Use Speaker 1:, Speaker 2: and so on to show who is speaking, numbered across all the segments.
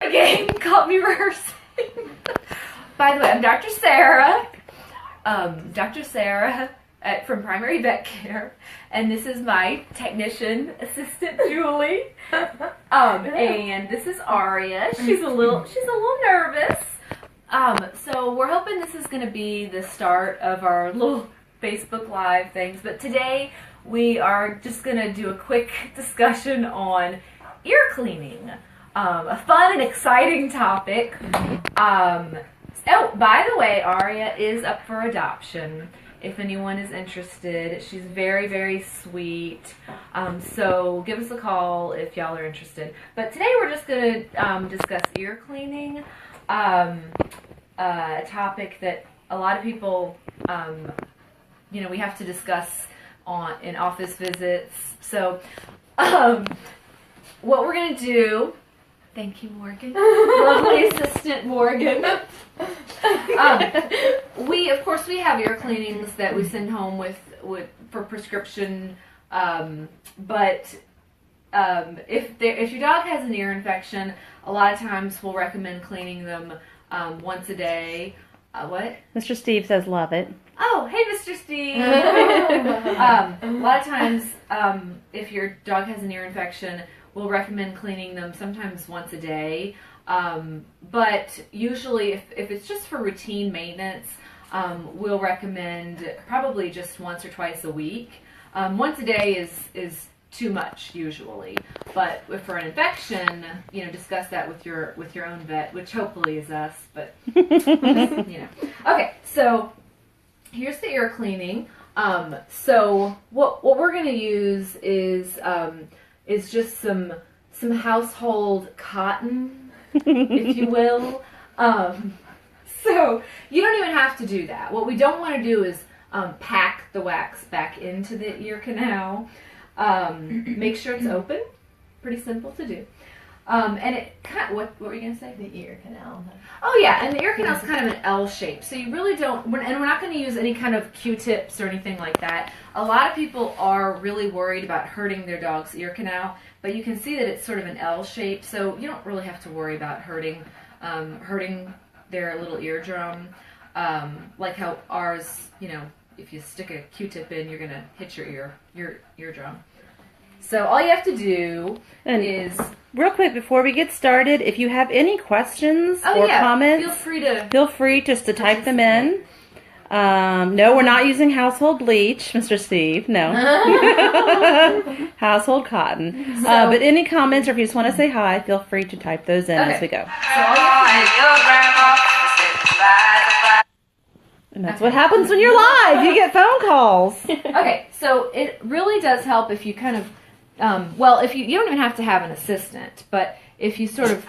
Speaker 1: a game caught me rehearsing. By the way, I'm Dr. Sarah. Dr. Sarah from Primary Vet Care, and this is my technician assistant Julie. And this is Aria. She's a little nervous. So we're hoping this is going to be the start of our little Facebook Live things. But today we are just going to do a quick discussion on ear cleaning. A fun and exciting topic. Oh, by the way, Aria is up for adoption. If anyone is interested, she's very, very sweet. So give us a call if y'all are interested. But today we're just going to discuss ear cleaning, a topic that a lot of people, we have to discuss in office visits. So what we're going to do. Thank you, Morgan. Lovely assistant, Morgan. Of course, we have ear cleanings that we send home for prescription. But if your dog has an ear infection, a lot of times we'll recommend cleaning them once a day. What?
Speaker 2: Mr. Steve says love it.
Speaker 1: Oh, hey, Mr. Steve. A lot of times, if your dog has an ear infection, we'll recommend cleaning them sometimes once a day. But usually, if it's just for routine maintenance, we'll recommend probably just once or twice a week. Once a day is too much usually. But if for an infection, discuss that with your own vet, which hopefully is us. But Okay, so here's the ear cleaning. So what we're gonna use is just some household cotton, if you will. So you don't even have to do that. What we don't want to do is pack the wax back into the ear canal. Make sure it's open. Pretty simple to do. And it what were you gonna say?
Speaker 3: The ear canal.
Speaker 1: Oh yeah, and the ear canal is kind of an L shape, so you really don't. And we're not going to use any kind of Q-tips or anything like that. A lot of people are really worried about hurting their dog's ear canal, but you can see that it's sort of an L shape, so you don't really have to worry about hurting their little eardrum. Like how ours, if you stick a Q-tip in, you're going to hit your eardrum. So all you have to do is...
Speaker 2: Real quick, before we get started, if you have any questions or comments, feel free just to type them in. No, we're not using household bleach, Mr. Steve. No. Household cotton. But any comments, or if you just want to say hi, feel free to type those in as we go. And that's what happens when you're live. You get phone calls.
Speaker 1: Okay, so it really does help if you kind of if you don't even have to have an assistant, but if you sort of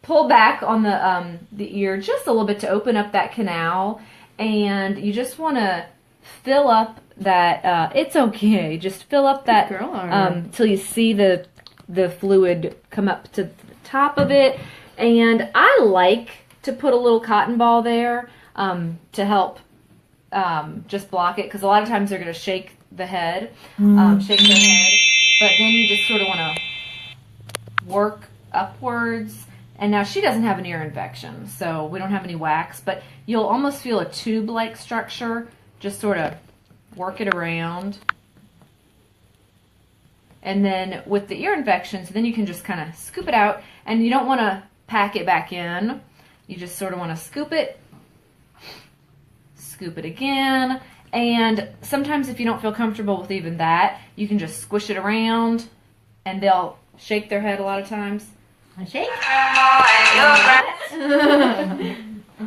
Speaker 1: pull back on the ear just a little bit to open up that canal, and you just want to fill up that. It's okay, just fill up that till you see the fluid come up to the top of it. And I like to put a little cotton ball there to help just block it, because a lot of times they're going to shake the head, shake their head, but then you just sort of want to work upwards. And now she doesn't have an ear infection, so we don't have any wax, but you'll almost feel a tube-like structure. Just sort of work it around. And then with the ear infections, then you can just kind of scoop it out, and you don't want to pack it back in. You just sort of want to scoop it again. And sometimes if you don't feel comfortable with even that, you can just squish it around, and they'll shake their head a lot of times.
Speaker 3: Shake.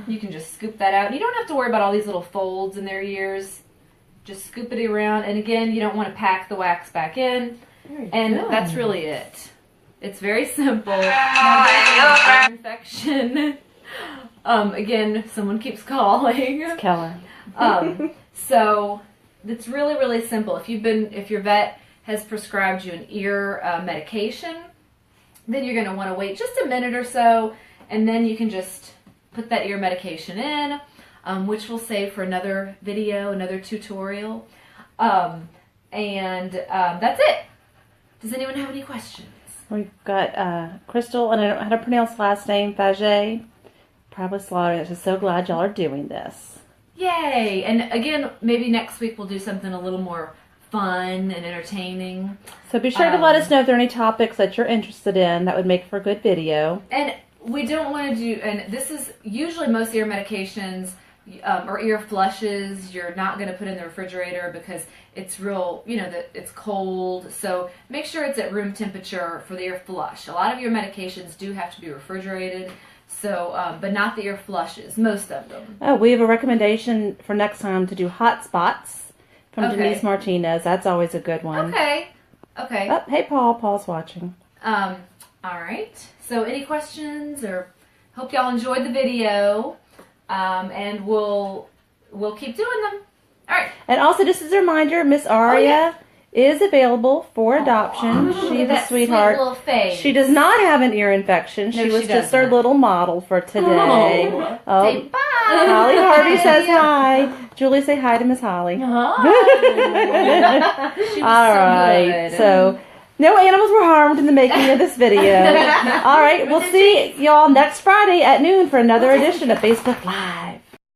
Speaker 1: You can just scoop that out. You don't have to worry about all these little folds in their ears. Just scoop it around. And again, you don't want to pack the wax back in. And that's really it. It's very simple. Ear infection. Again, someone keeps calling.
Speaker 2: It's Keller.
Speaker 1: So it's really, really simple. If your vet has prescribed you an ear medication, then you're going to want to wait just a minute or so, and then you can just put that ear medication in, which we'll save for another video, another tutorial. And that's it. Does anyone have any questions?
Speaker 2: We've got Crystal, and I don't know how to pronounce last name, Fage. Probably slaughtered. I'm just so glad y'all are doing this.
Speaker 1: Yay! And again, maybe next week we'll do something a little more fun and entertaining.
Speaker 2: So be sure to let us know if there are any topics that you're interested in that would make for a good video.
Speaker 1: And we don't want to do, and this is usually most ear medications or ear flushes, you're not going to put in the refrigerator because it's real, it's cold. So make sure it's at room temperature for the ear flush. A lot of your medications do have to be refrigerated. So, but not the ear flushes, most of them.
Speaker 2: Oh, we have a recommendation for next time to do hot spots from Denise Martinez. That's always a good one.
Speaker 1: Okay.
Speaker 2: Oh, hey, Paul. Paul's watching.
Speaker 1: All right. So any questions, or hope y'all enjoyed the video, and we'll keep doing them. All right.
Speaker 2: And also, just as a reminder, Miss Aria is available for adoption. She's a sweetheart.
Speaker 1: Sweet little face.
Speaker 2: She does not have an ear infection. She was just our little model for today.
Speaker 1: Oh. Say bye.
Speaker 2: Holly Harvey says hi. Julie, say hi to Miss Holly.
Speaker 1: Hi. She was
Speaker 2: all right. So no animals were harmed in the making of this video. All right. We'll see y'all next Friday at noon for another edition of Facebook Live.